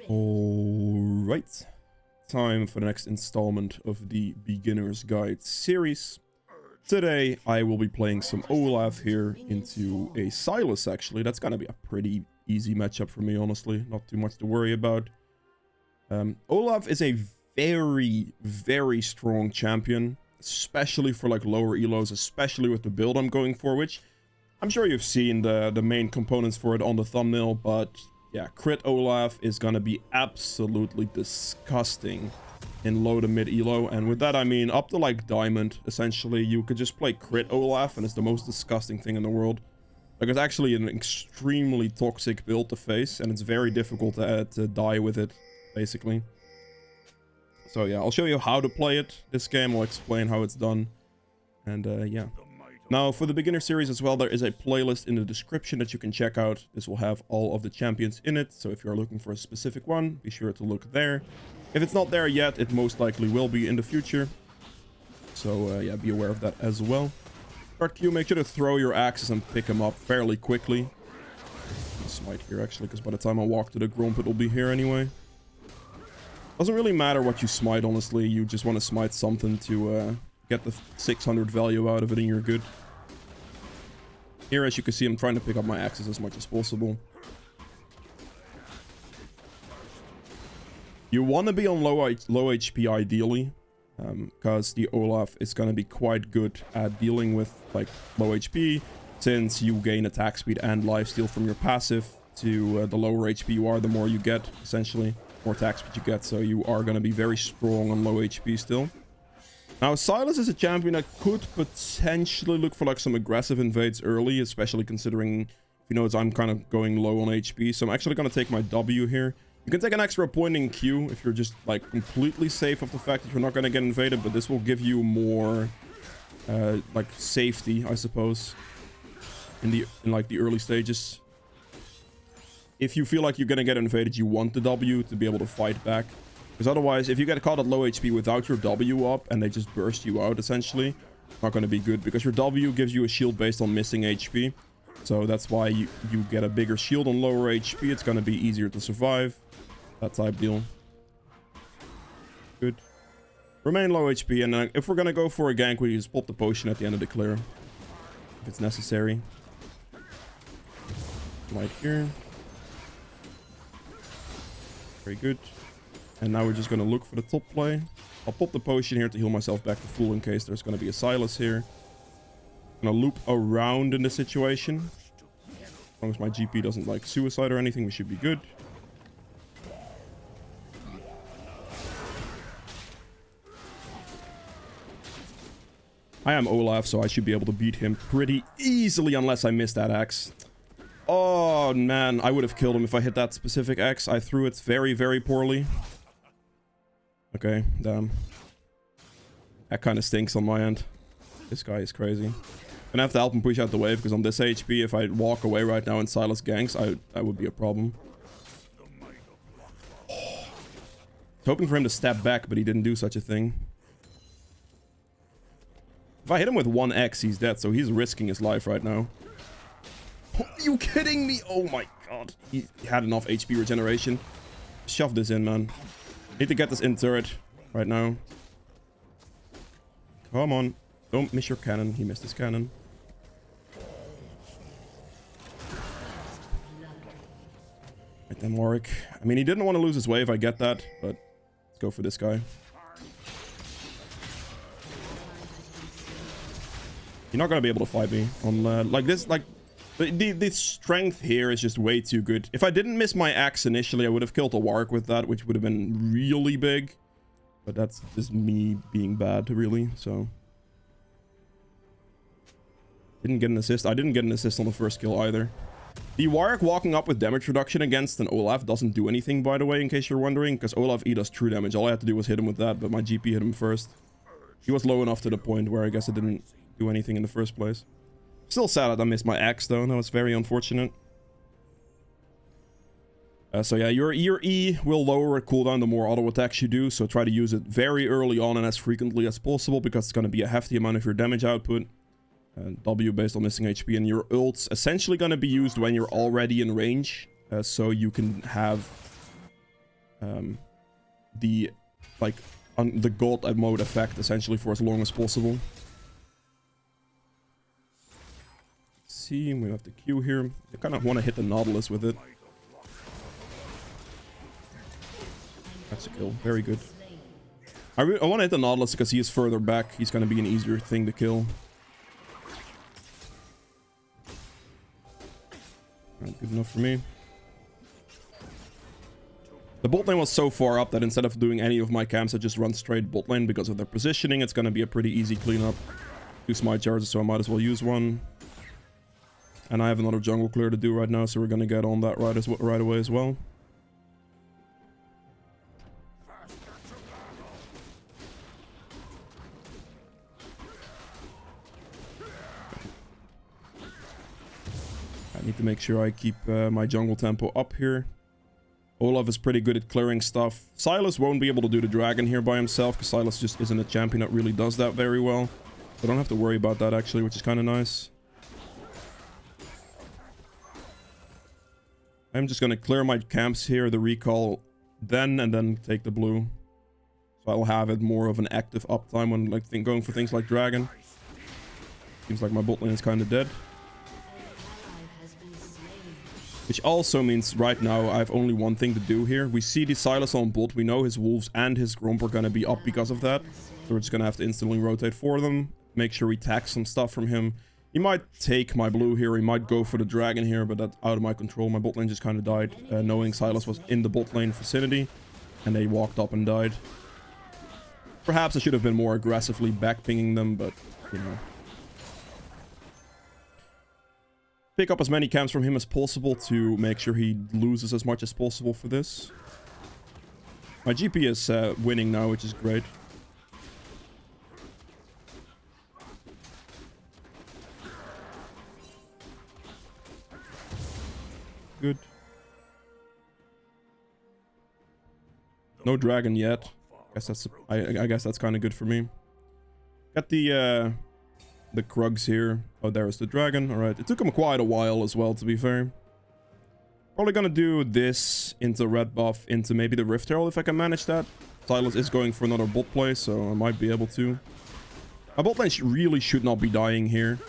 Alright, time for the next installment of the Beginner's Guide series. Today I will be playing some Olaf here into a Silas actually. That's gonna be a pretty easy matchup for me, honestly. Not too much to worry about. Olaf is a very strong champion, especially for like lower elos, especially with the build I'm going for, which I'm sure you've seen the main components for it on the thumbnail, but yeah, crit Olaf is gonna be absolutely disgusting in low to mid elo, and with that I mean up to like diamond. Essentially you could just play crit Olaf and it's the most disgusting thing in the world. Like, it's actually an extremely toxic build to face, and it's very difficult to die with it, basically. So yeah, I'll show you how to play it this game. I'll explain how it's done, and yeah. Now, for the beginner series as well, there is a playlist in the description that you can check out. This will have all of the champions in it, so if you're looking for a specific one, be sure to look there. If it's not there yet, it most likely will be in the future. So yeah, be aware of that as well. Start Q, make sure to throw your axes and pick them up fairly quickly. Smite here actually, because by the time I walk to the Gromp, it'll be here anyway. Doesn't really matter what you smite, honestly. You just want to smite something to get the 600 value out of it and you're good. Here, as you can see, I'm trying to pick up my axes as much as possible. You want to be on low HP ideally, because the Olaf is going to be quite good at dealing with like low HP, since you gain attack speed and lifesteal from your passive. To the lower HP you are, the more you get, essentially. More attack speed you get, so you are going to be very strong on low HP still. Now, Silas is a champion that could potentially look for like some aggressive invades early, especially considering, if you notice, I'm kind of going low on HP. So I'm actually going to take my W here. You can take an extra point in Q if you're just like completely safe of the fact that you're not going to get invaded, but this will give you more like safety, I suppose, in like the early stages. If you feel like you're going to get invaded, you want the W to be able to fight back. Because otherwise, if you get caught at low HP without your W up and they just burst you out, essentially, it's not going to be good. Because your W gives you a shield based on missing HP. So that's why you get a bigger shield on lower HP. It's going to be easier to survive. That type deal. Good. Remain low HP. And if we're going to go for a gank, we just pop the potion at the end of the clear. If it's necessary. Right here. Very good. And now we're just going to look for the top play. I'll pop the potion here to heal myself back to full in case there's going to be a Silas here. I'm going to loop around in this situation. As long as my GP doesn't like suicide or anything, we should be good. I am Olaf, so I should be able to beat him pretty easily unless I miss that axe. Oh, man, I would have killed him if I hit that specific X. I threw it very poorly. Okay, damn. That kind of stinks on my end. This guy is crazy. Gonna have to help him push out the wave, because on this HP, if I walk away right now and Silas ganks, that would be a problem. Oh. I was hoping for him to step back, but he didn't do such a thing. If I hit him with 1x, he's dead, so he's risking his life right now. Are you kidding me? Oh my god. He had enough HP regeneration. Shove this in, man. Need to get this in turret right now. Come on. Don't miss your cannon. He missed his cannon. Right then, Warwick. I mean, he didn't want to lose his wave. I get that. But let's go for this guy. You're not going to be able to fight me on like this. Like, the strength here is just way too good. If I didn't miss my axe initially, I would have killed a Warwick with that, which would have been really big. But that's just me being bad, really, so. Didn't get an assist. I didn't get an assist on the first kill either. The Warwick walking up with damage reduction against an Olaf doesn't do anything, by the way, in case you're wondering, because Olaf E does true damage. All I had to do was hit him with that, but my GP hit him first. He was low enough to the point where I guess it didn't do anything in the first place. Still sad that I missed my axe though. That was very unfortunate. So yeah, your E will lower a cooldown the more auto attacks you do. So try to use it very early on and as frequently as possible, because it's going to be a hefty amount of your damage output. W based on missing HP, and your ult's essentially going to be used when you're already in range. So you can have the like the god mode effect essentially for as long as possible. Let's see, we have the Q here. I kind of want to hit the Nautilus with it. That's a kill. Very good. I want to hit the Nautilus because he is further back. He's going to be an easier thing to kill. Not good enough for me. The bot lane was so far up that instead of doing any of my camps, I just run straight bot lane because of their positioning. It's going to be a pretty easy cleanup. 2 smite charges, so I might as well use one. And I have another jungle clear to do right now, so we're going to get on that right away as well. I need to make sure I keep my jungle tempo up here. Olaf is pretty good at clearing stuff. Sylas won't be able to do the dragon here by himself, because Sylas just isn't a champion that really does that very well. So I don't have to worry about that actually, which is kind of nice. I'm just going to clear my camps here, the recall, and then take the blue. So I'll have it more of an active uptime when like going for things like dragon. Seems like my bot lane is kind of dead. Which also means right now I have only one thing to do here. We see the Sylas on bot. We know his wolves and his Gromp are going to be up because of that. So we're just going to have to instantly rotate for them. Make sure we tax some stuff from him. He might take my blue here. He might go for the dragon here, but that's out of my control. My bot lane just kind of died, knowing Sylas was in the bot lane vicinity. And they walked up and died. Perhaps I should have been more aggressively back-pinging them, but, you know. Pick up as many camps from him as possible to make sure he loses as much as possible for this. My GP is winning now, which is great. Good. No dragon yet. I guess that's kind of good for me. Got the Krugs here. Oh, there's the dragon. Alright, it took him quite a while as well, to be fair. Probably gonna do this into red buff, into maybe the Rift Herald if I can manage that. Sylas is going for another bot play, so I might be able to. My bot lane really should not be dying here.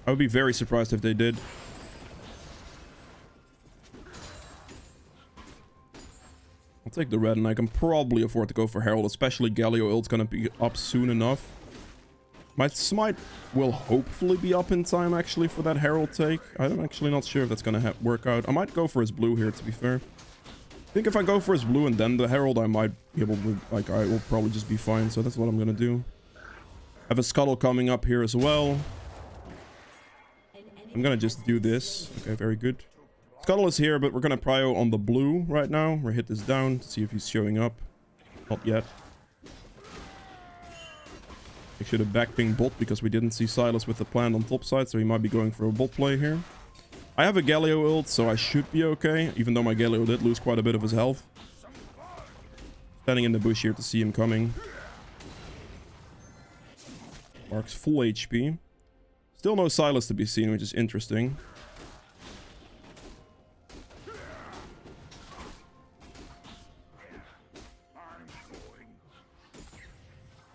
I would be very surprised if they did. I'll take the red, and I can probably afford to go for Herald, especially Galio ult's gonna be up soon enough. My smite will hopefully be up in time, actually, for that Herald take. I'm actually not sure if that's gonna work out. I might go for his blue here, to be fair. I think if I go for his blue and then the Herald, I might be able to, like, I will probably just be fine. So that's what I'm gonna do. I have a Scuttle coming up here as well. I'm gonna just do this. Okay, very good. Scuttle is here, but we're gonna prio on the blue right now. We'll hit this down to see if he's showing up. Not yet. I should have backpinged bot because we didn't see Sylas with the plant on top side, so he might be going for a bot play here. I have a Galio ult, so I should be okay, even though my Galio did lose quite a bit of his health. Standing in the bush here to see him coming. Mark's full HP. Still no Sylas to be seen, which is interesting.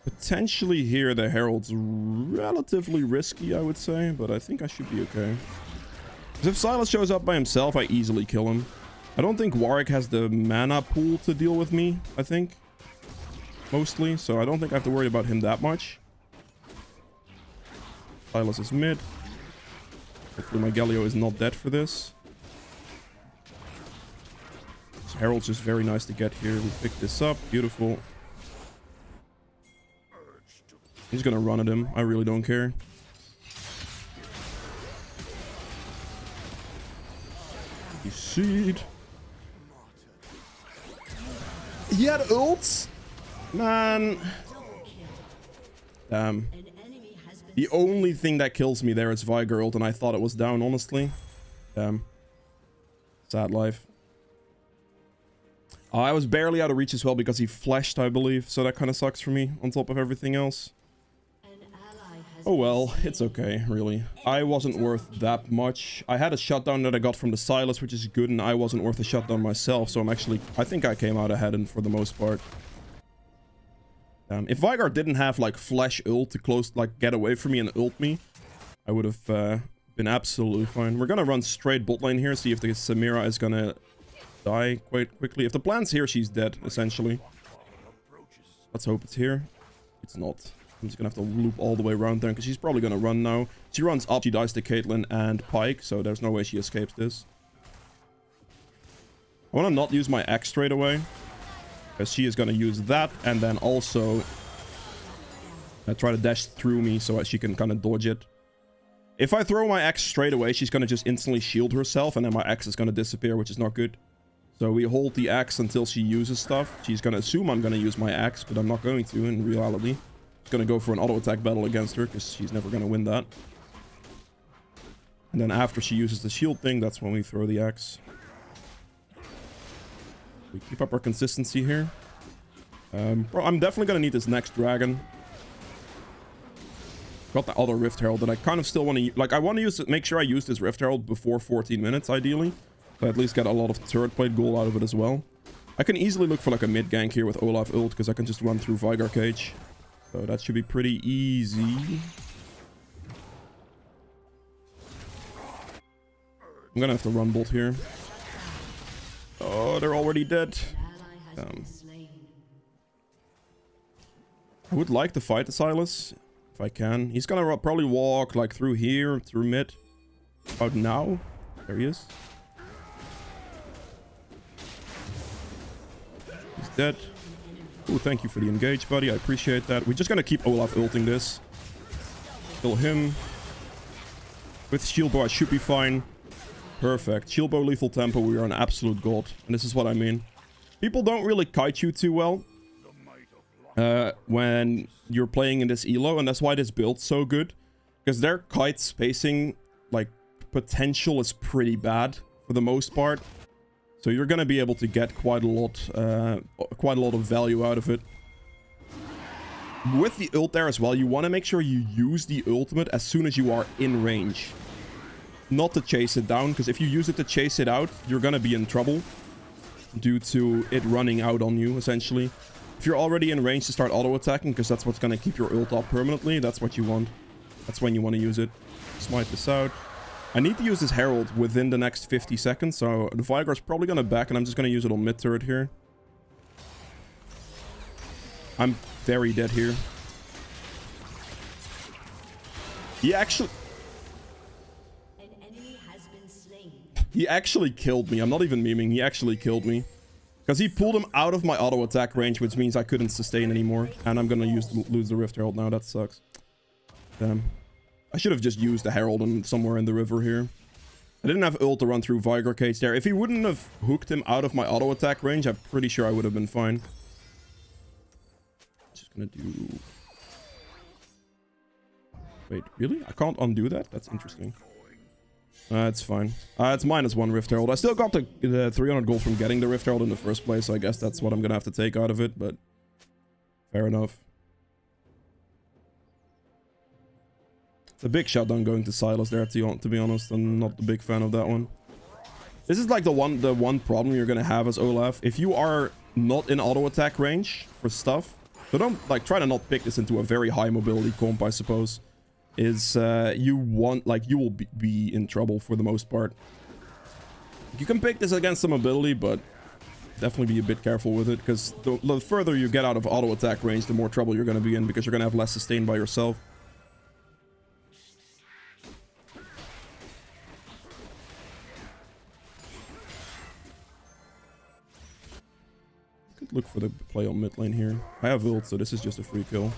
Potentially here the Herald's relatively risky, I would say, but I think I should be okay. Because if Sylas shows up by himself, I easily kill him. I don't think Warwick has the mana pool to deal with me, I think. Mostly, so I don't think I have to worry about him that much. Sylas is mid. Hopefully my Galio is not dead for this. This Herald's just very nice to get here. We pick this up. Beautiful. I'm just gonna run at him. I really don't care. You seed. He had ults? Man. Damn. The only thing that kills me there is Viger ult, and I thought it was down, honestly. Damn. Sad life. I was barely out of reach as well because he flashed, I believe. So that kind of sucks for me, on top of everything else. Oh well, it's okay, really. I wasn't worth that much. I had a shutdown that I got from the Silas, which is good, and I wasn't worth a shutdown myself, so I think I came out ahead and for the most part. If Veigar didn't have, like, flash ult to get away from me and ult me, I would have been absolutely fine. We're gonna run straight bot lane here, see if the Samira is gonna die quite quickly. If the plant's here, she's dead, essentially. Let's hope it's here. It's not. I'm just gonna have to loop all the way around there, because she's probably gonna run now. She runs up, she dies to Caitlyn and Pyke, so there's no way she escapes this. I wanna not use my X straight away, because she is gonna use that, and then also try to dash through me so that she can kind of dodge it. If I throw my X straight away, she's gonna just instantly shield herself, and then my X is gonna disappear, which is not good. So we hold the X until she uses stuff. She's gonna assume I'm gonna use my X, but I'm not going to in reality. Gonna go for an auto attack battle against her because she's never gonna win that. And then after she uses the shield thing, that's when we throw the axe. We keep up our consistency here. I'm definitely gonna need this next dragon. Got the other Rift Herald that I kind of still want to like. I want to use it, make sure I use this Rift Herald before 14 minutes ideally, so I at least get a lot of turret plate gold out of it as well. I can easily look for like a mid gank here with Olaf ult because I can just run through Veigar cage. So that should be pretty easy. I'm gonna have to run bot here. Oh, they're already dead. I would like to fight the Silas, if I can. He's gonna probably walk like through here, through mid. About now. There he is. He's dead. Oh, thank you for the engage, buddy. I appreciate that. We're just gonna keep Olaf ulting this. Kill him. With shield bow, I should be fine. Perfect. Shield bow lethal tempo, we are an absolute god. And this is what I mean. People don't really kite you too well when you're playing in this elo, and that's why this build's so good. Because their kite spacing, like, potential is pretty bad for the most part. So you're gonna be able to get quite a lot of value out of it. With the ult there as well, you want to make sure you use the ultimate as soon as you are in range. Not to chase it down, because if you use it to chase it out, you're gonna be in trouble. Due to it running out on you, essentially. If you're already in range to start auto-attacking, because that's what's gonna keep your ult up permanently, that's what you want. That's when you want to use it. Smite this out. I need to use this Herald within the next 50 seconds, so the Veigar's probably gonna back, and I'm just gonna use it on mid turret here. I'm very dead here. He actually killed me. I'm not even memeing. He actually killed me. Because he pulled him out of my auto attack range, which means I couldn't sustain anymore. And I'm gonna lose the Rift Herald now. That sucks. Damn. I should have just used the Herald somewhere in the river here. I didn't have ult to run through Veigar cage there. If he wouldn't have hooked him out of my auto attack range, I'm pretty sure I would have been fine. Just gonna do... Wait, really? I can't undo that? That's interesting. It's fine. It's -1 Rift Herald. I still got the 300 gold from getting the Rift Herald in the first place, so I guess that's what I'm gonna have to take out of it, but... Fair enough. It's a big shutdown going to Silas there, to be honest. I'm not a big fan of that one. This is like the one problem you're gonna have as Olaf. If you are not in auto attack range for stuff, so don't like try to not pick this into a very high mobility comp, I suppose. Is you will be in trouble for the most part. You can pick this against some mobility, but definitely be a bit careful with it, because the further you get out of auto attack range, the more trouble you're gonna be in, because you're gonna have less sustain by yourself. Look for the play on mid lane here. I have ult, so this is just a free kill.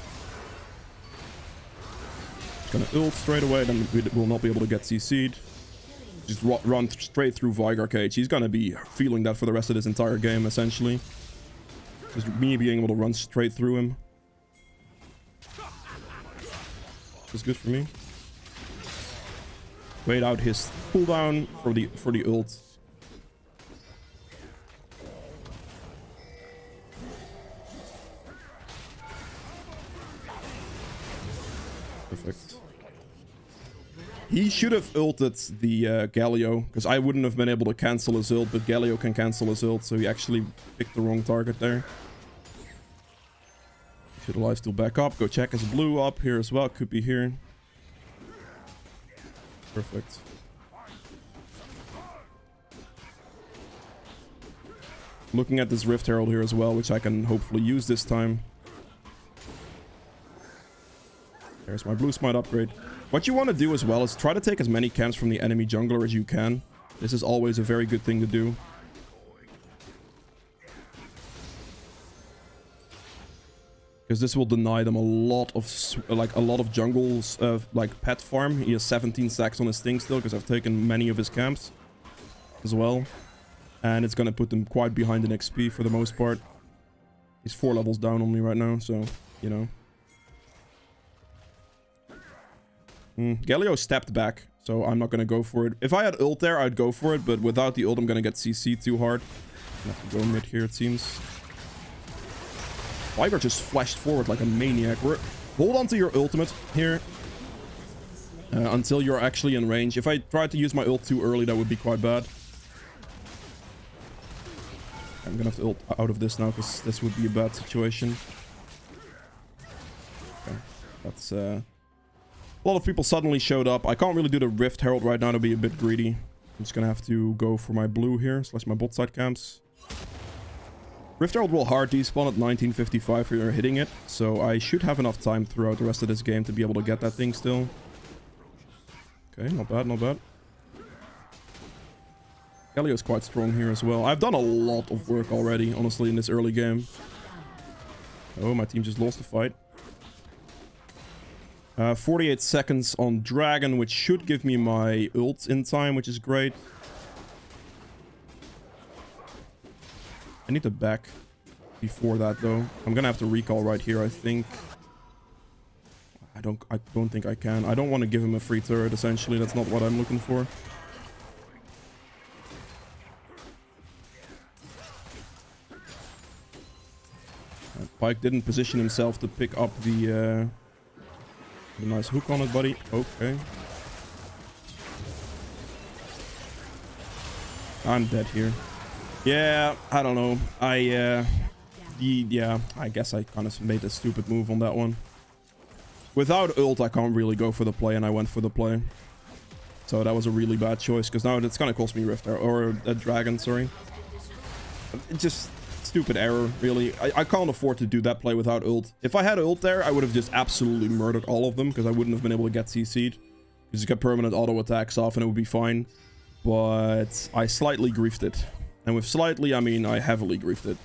Just gonna ult straight away, then we will not be able to get CC'd. Just run straight through Veigar cage. He's gonna be feeling that for the rest of this entire game, essentially. Just me being able to run straight through him. That's good for me. Wait out his cooldown for the ult. Perfect. He should have ulted the Galio, because I wouldn't have been able to cancel his ult, but Galio can cancel his ult, so he actually picked the wrong target there. Should lifesteal back up. Go check his blue up here as well. Could be here. Perfect. Looking at this Rift Herald here as well, which I can hopefully use this time. There's my blue smite upgrade. What you want to do as well is try to take as many camps from the enemy jungler as you can. This is always a very good thing to do. Because this will deny them a lot of jungles, like pet farm. He has 17 stacks on his thing still, because I've taken many of his camps as well. And it's gonna put them quite behind in XP for the most part. He's 4 levels down on me right now, so, you know. Galio stepped back, so I'm not gonna go for it. If I had ult there, I'd go for it, but without the ult, I'm gonna get CC'd too hard. I have to go mid here, it seems. Viper just flashed forward like a maniac. Hold on to your ultimate here until you're actually in range. If I tried to use my ult too early, that would be quite bad. I'm gonna have to ult out of this now, because this would be a bad situation. Okay, that's a lot of people suddenly showed up. I can't really do the Rift Herald right now to be a bit greedy. I'm just gonna have to go for my blue here, slash my bot side camps. Rift Herald will hard despawn at 1955 if you're hitting it, so I should have enough time throughout the rest of this game to be able to get that thing still. Okay, not bad, not bad. Galio's quite strong here as well. I've done a lot of work already, honestly, in this early game. Oh, my team just lost the fight. 48 seconds on Dragon, which should give me my ult in time, which is great. I need to back before that, though. I'm gonna have to recall right here, I think. I don't think I can. I don't want to give him a free turret, essentially. That's not what I'm looking for. Pyke didn't position himself to pick up the nice hook on it, buddy. Okay. I'm dead here. Yeah, I don't know. Yeah, I guess I kind of made a stupid move on that one. Without ult, I can't really go for the play, and I went for the play. So that was a really bad choice, because now it's gonna cost me Rift or a Dragon, sorry. It's just stupid error, really. I can't afford to do that play without ult. If I had ult there, I would have just absolutely murdered all of them, because I wouldn't have been able to get CC'd. Because you get permanent auto attacks off, and it would be fine. But I slightly griefed it. And with slightly, I mean I heavily griefed it.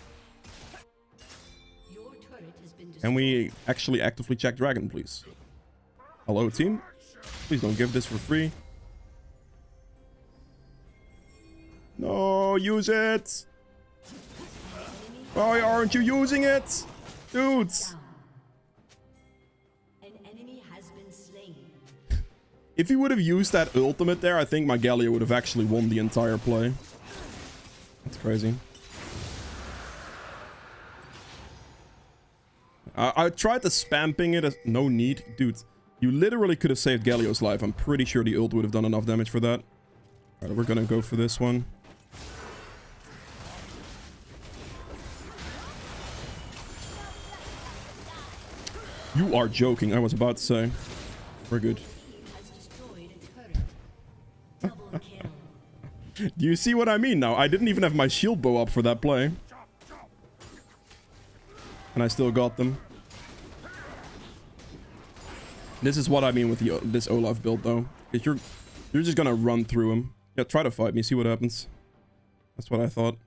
Can we actually actively check Dragon, please? Hello, team? Please don't give this for free. No, use it! Why aren't you using it? Dudes! If he would have used that ultimate there, I think my Galio would have actually won the entire play. That's crazy. I tried to spam ping it. No need. Dude, you literally could have saved Galio's life. I'm pretty sure the ult would have done enough damage for that. Alright, we're gonna go for this one. You are joking, I was about to say. We're good. Do you see what I mean now? I didn't even have my shield bow up for that play. And I still got them. This is what I mean with this Olaf build, though. You're just gonna run through him. Yeah, try to fight me, see what happens. That's what I thought.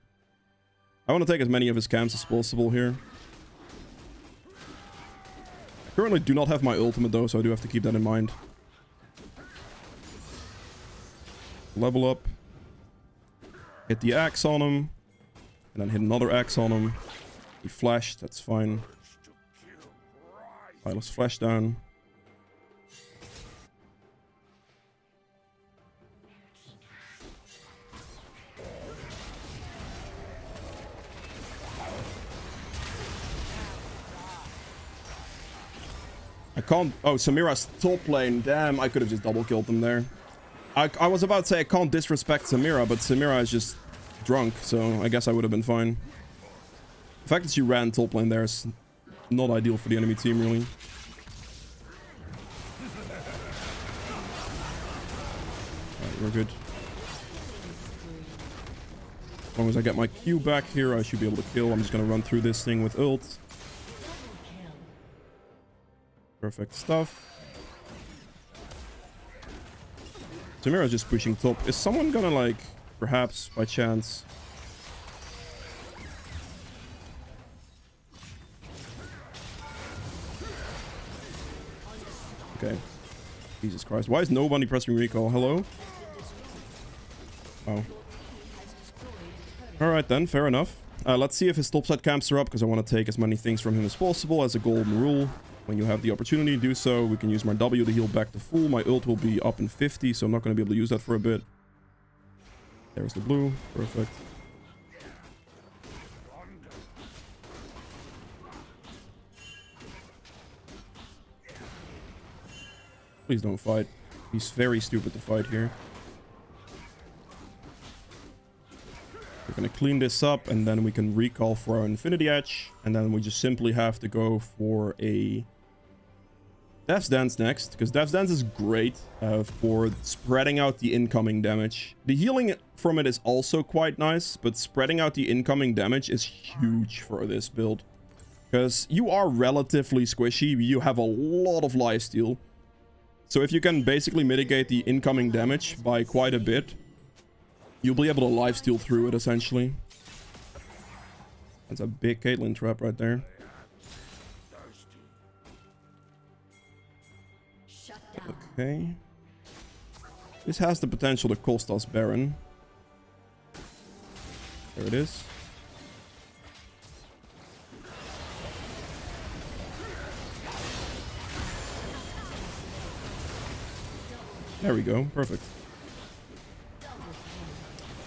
I want to take as many of his camps as possible here. I currently do not have my ultimate, though, so I do have to keep that in mind. Level up. Hit the axe on him. And then hit another axe on him. He flashed, that's fine. Alright, let's flash down. I can't... Oh, Samira's top lane. Damn, I could have just double killed them there. I was about to say I can't disrespect Samira, but Samira is just drunk, so I guess I would have been fine. The fact that she ran top lane there is not ideal for the enemy team, really. Alright, we're good. As long as I get my Q back here, I should be able to kill. I'm just gonna run through this thing with ult. Perfect stuff. Samira's just pushing top. Is someone gonna, like, perhaps, by chance... Okay. Jesus Christ. Why is nobody pressing recall? Hello? Oh. Alright then, fair enough. Let's see if his topside camps are up, because I want to take as many things from him as possible as a golden rule. When you have the opportunity to do so, we can use my W to heal back to full. My ult will be up in 50, so I'm not going to be able to use that for a bit. There's the blue. Perfect. Please don't fight. He's very stupid to fight here. We're going to clean this up, and then we can recall for our Infinity Edge. And then we just simply have to go for a Death's Dance next, because Death's Dance is great for spreading out the incoming damage. The healing from it is also quite nice, but spreading out the incoming damage is huge for this build. Because you are relatively squishy, you have a lot of lifesteal. So if you can basically mitigate the incoming damage by quite a bit, you'll be able to lifesteal through it, essentially. That's a big Caitlyn trap right there. Okay. This has the potential to cost us Baron. There it is. There we go. Perfect.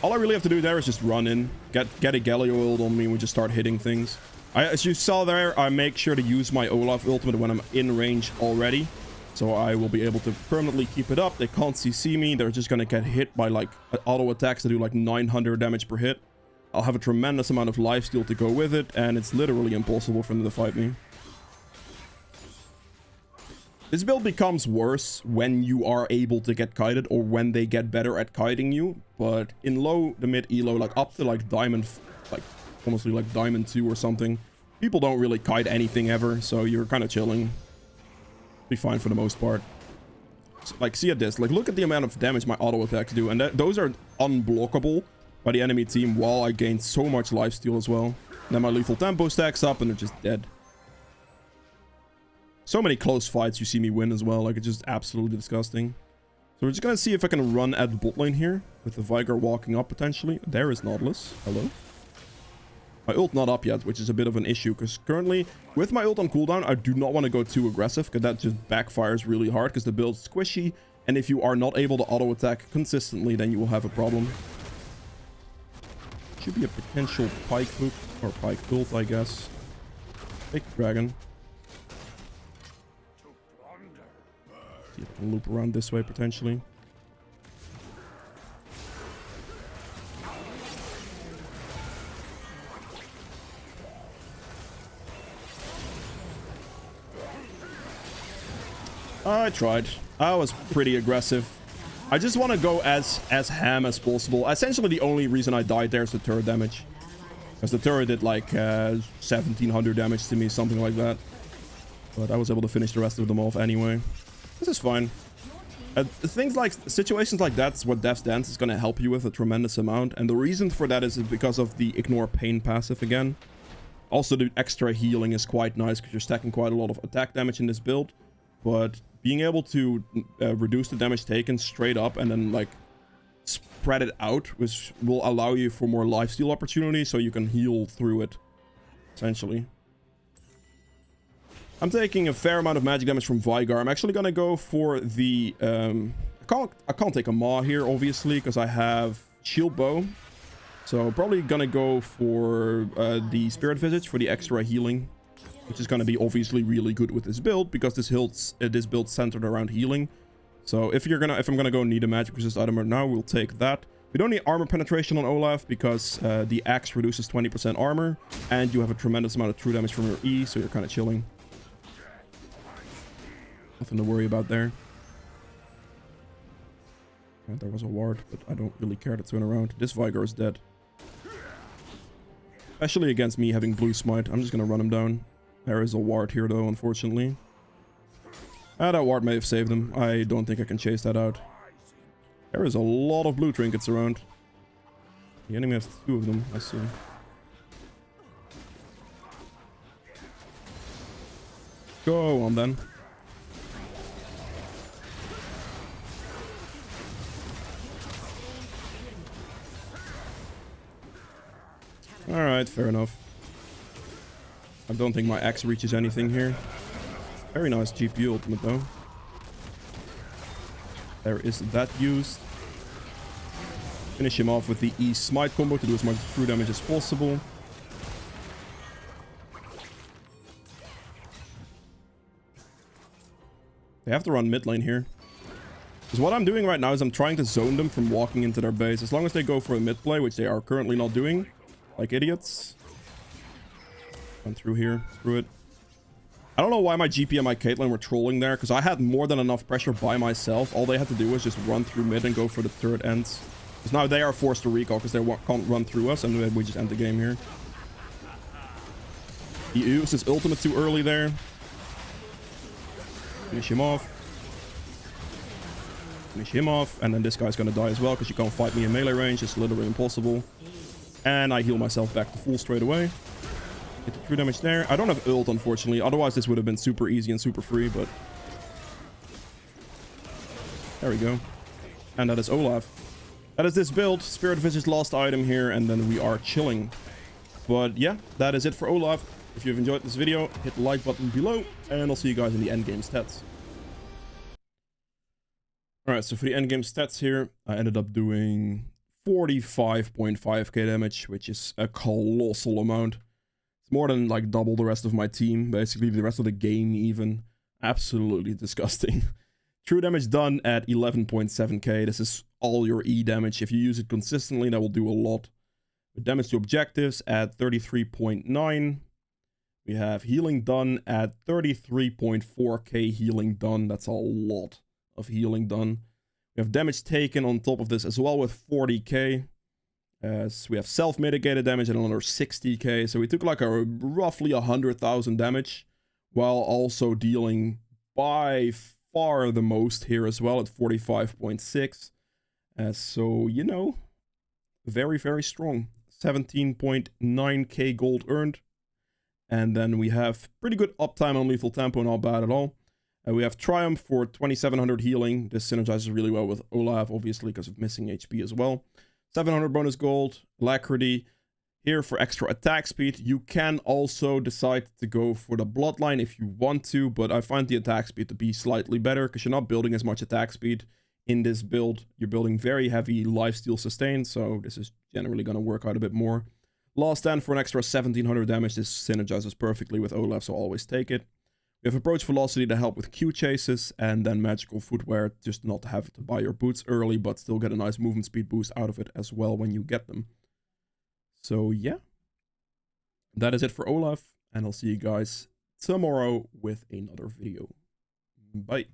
All I really have to do there is just run in, get a Galio ult on me, and we just start hitting things. As you saw there, I make sure to use my Olaf ultimate when I'm in range already. So I will be able to permanently keep it up. They can't CC me. They're just going to get hit by like auto attacks that do like 900 damage per hit. I'll have a tremendous amount of lifesteal to go with it, and it's literally impossible for them to fight me. This build becomes worse when you are able to get kited, or when they get better at kiting you. But in low to mid elo, like up to like diamond, like honestly like diamond 2 or something, people don't really kite anything ever, so you're kind of chilling. Be fine for the most part. So, like, see at this, like, look at the amount of damage my auto attacks do, and those are unblockable by the enemy team, while I gain so much lifesteal as well. And then my lethal tempo stacks up and they're just dead. So many close fights you see me win as well, like, it's just absolutely disgusting. So we're just gonna see if I can run at the bot lane here with the Vigar walking up potentially. There is Nautilus. Hello. My ult not up yet, which is a bit of an issue, because currently, with my ult on cooldown, I do not want to go too aggressive, because that just backfires really hard, because the build's squishy, and if you are not able to auto-attack consistently, then you will have a problem. Should be a potential pike hook, or pike ult, I guess. Take the dragon. See if I can loop around this way, potentially. I tried. I was pretty aggressive. I just want to go as ham as possible. Essentially, the only reason I died there is the turret damage. Because the turret did like 1700 damage to me, something like that. But I was able to finish the rest of them off anyway. This is fine. Situations like that's what Death's Dance is going to help you with a tremendous amount. And the reason for that is because of the Ignore Pain passive again. Also, the extra healing is quite nice because you're stacking quite a lot of attack damage in this build. But being able to reduce the damage taken straight up and then like spread it out, which will allow you for more lifesteal opportunity, so you can heal through it, essentially. I'm taking a fair amount of magic damage from Vigar. I'm actually gonna go for the I can't take a Maw here, obviously, because I have Shield Bow. So probably gonna go for the Spirit Visage for the extra healing. which is going to be obviously really good with this build, because this build centered around healing. So if I'm gonna go need a magic resist item right now, we'll take that. We don't need armor penetration on Olaf because the axe reduces 20% armor, and you have a tremendous amount of true damage from your E, so you're kind of chilling. Nothing to worry about there. And there was a ward, but I don't really care to turn around. This Vigor is dead. Especially against me having blue smite. I'm just gonna run him down. There is a ward here though, unfortunately. That ward may have saved him. I don't think I can chase that out. There is a lot of blue trinkets around. The enemy has 2 of them, I see. Go on then. Alright, fair enough. I don't think my axe reaches anything here. Very nice GPU ultimate though. There is that used. Finish him off with the E smite combo to do as much true damage as possible. They have to run mid lane here. Because what I'm doing right now is I'm trying to zone them from walking into their base. As long as they go for a mid play, which they are currently not doing, like idiots. Run through here. Screw it. I don't know why my GP and my Caitlyn were trolling there, because I had more than enough pressure by myself. All they had to do was just run through mid and go for the third ends. Because now they are forced to recall because they can't run through us, and we just end the game here. He used his ultimate too early there. Finish him off. Finish him off, and then this guy's gonna die as well, because you can't fight me in melee range. It's literally impossible. And I heal myself back to full straight away. Get the true damage there. I don't have ult, unfortunately. Otherwise, this would have been super easy and super free, but... There we go. And that is Olaf. That is this build. Spirit Visage lost item here, and then we are chilling. But yeah, that is it for Olaf. If you've enjoyed this video, hit the like button below, and I'll see you guys in the endgame stats. Alright, so for the endgame stats here, I ended up doing 45.5k damage, which is a colossal amount. It's more than like double the rest of my team, basically the rest of the game even. Absolutely disgusting. True damage done at 11.7k. This is all your E damage. If you use it consistently, that will do a lot. With damage to objectives at 33.9. We have healing done at 33.4k healing done. That's a lot of healing done. We have damage taken on top of this as well with 40k. As we have self-mitigated damage at another 60k. So we took like a roughly 100,000 damage, while also dealing by far the most here as well at 45.6. So, you know, very, very strong. 17.9k gold earned. And then we have pretty good uptime on lethal tempo, not bad at all. We have Triumph for 2700 healing. This synergizes really well with Olaf, obviously, because of missing HP as well. 700 bonus gold, Alacrity. Here for extra attack speed. You can also decide to go for the Bloodline if you want to, but I find the attack speed to be slightly better because you're not building as much attack speed in this build. You're building very heavy lifesteal sustain, so this is generally going to work out a bit more. Last Stand for an extra 1700 damage. This synergizes perfectly with Olaf, so always take it. We have Approach Velocity to help with Q chases, and then Magical Footwear, just not to have to buy your boots early, but still get a nice movement speed boost out of it as well when you get them. So yeah, that is it for Olaf, and I'll see you guys tomorrow with another video. Bye.